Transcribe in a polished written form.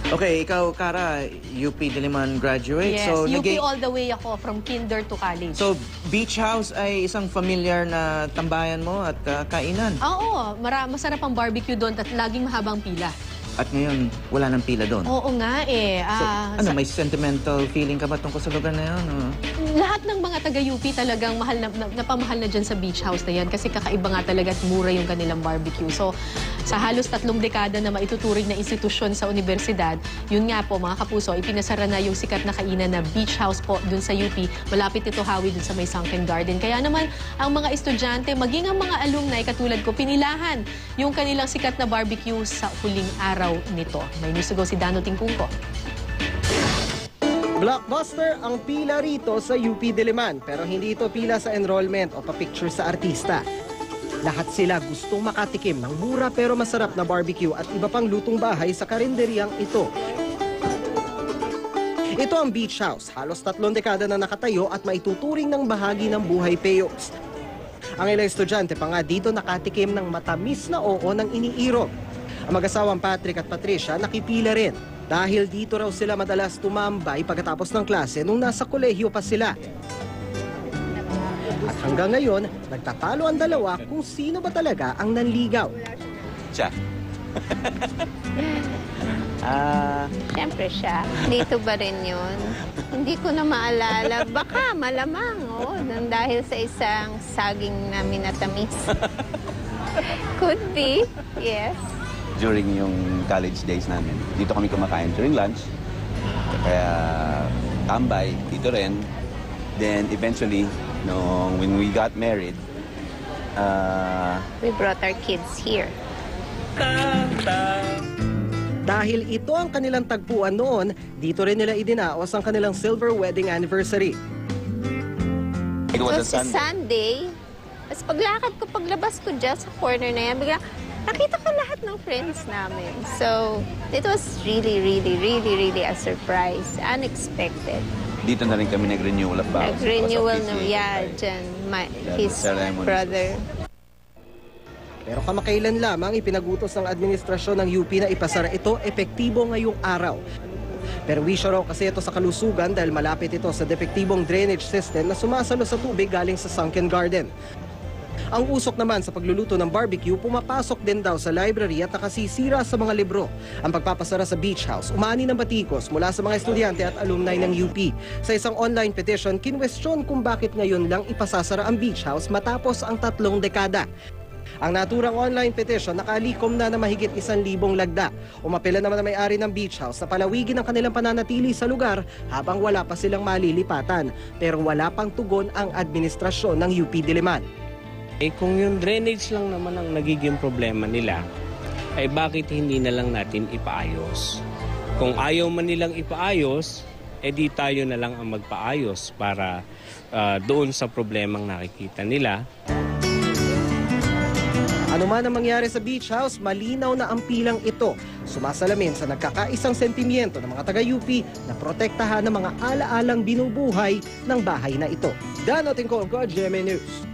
Okay, ikaw, Kara, UP Diliman graduate. Yes, so, UP all the way ako from kinder to college. So, beach house ay isang familiar na tambayan mo at kainan. Oo, masarap ang barbecue doon at laging mahabang pila. At ngayon, wala nang pila doon. Oo nga eh. So, may sentimental feeling ka ba tungkol sa lugar na yun? Lahat ng mga taga-UP talagang napamahal na dyan sa beach house na yan kasi kakaiba nga talaga at mura yung kanilang barbecue. So, sa halos 3 dekada na maituturing na institusyon sa universidad, yun nga po mga kapuso, ipinasara na yung sikat na kainan na beach house po dun sa UP. Malapit ito Hawi dun sa may Sunken Garden. Kaya naman, ang mga estudyante, maging ang mga alumni katulad ko, pinilahan yung kanilang sikat na barbecue sa huling araw nito. May news to go si Dano Tingkungko. Blockbuster ang pila rito sa UP Diliman, pero hindi ito pila sa enrollment o pa-picture sa artista. Lahat sila gustong makatikim ng mura pero masarap na barbecue at iba pang lutong bahay sa karinderyang ito. Ito ang beach house, halos 3 dekada na nakatayo at maituturing ng bahagi ng buhay peyos. Ang ilang estudyante pa nga dito nakatikim ng matamis na oo ng iniirog. Ang mag-asawang Patrick at Patricia nakipila rin dahil dito raw sila madalas tumambay pagkatapos ng klase nung nasa kolehiyo pa sila. At hanggang ngayon, nagtatalo ang dalawa kung sino ba talaga ang nanligaw. Siya. Siyempre siya. Dito ba rin yun? Hindi ko na maalala. Baka malamang, dahil sa isang saging na minatamis. Could be, yes. During yung college days namin, dito kami kumakain during lunch. Kaya tambay, dito rin. Then eventually, when we got married, We brought our kids here. Dahil ito ang kanilang tagpuan noon, dito rin nila idinaos ang kanilang silver wedding anniversary. it It was was a Sunday. Tapos paglakad ko, paglabas ko dyan sa corner na yan, bigla, nakita ko lahat ng friends namin. So, it was really a surprise. Unexpected. Dito na rin kami nag-renewal of vows. Nag-renewal na, dyan, his brother. Pero kamakailan lamang ipinagutos ng administrasyon ng UP na ipasara ito epektibo ngayong araw. Pero wisyo raw kasi ito sa kalusugan dahil malapit ito sa depektibong drainage system na sumasalo sa tubig galing sa Sunken Garden. Ang usok naman sa pagluluto ng barbecue, pumapasok din daw sa library at nakasisira sa mga libro. Ang pagpapasara sa beach house, umani ng batikos mula sa mga estudyante at alumni ng UP. Sa isang online petition, kinwestiyon kung bakit ngayon lang ipasasara ang beach house matapos ang 3 dekada. Ang naturang online petition nakalikom na mahigit 1,000 lagda. Umapela naman ang may-ari ng beach house na palawigin ang kanilang pananatili sa lugar habang wala pa silang malilipatan. Pero wala pang tugon ang administrasyon ng UP Diliman. Kung yung drainage lang naman ang nagiging problema nila, ay bakit hindi na lang natin ipaayos? Kung ayaw man nilang ipaayos, di tayo na lang ang magpaayos para doon sa problemang nakikita nila. Ano man ang mangyari sa beach house, malinaw na ang pilang ito. Sumasalamin sa nagkakaisang sentimiento ng mga taga-UP na protektahan ng mga alaalang binubuhay ng bahay na ito. Dano Tingkungko, GMA News.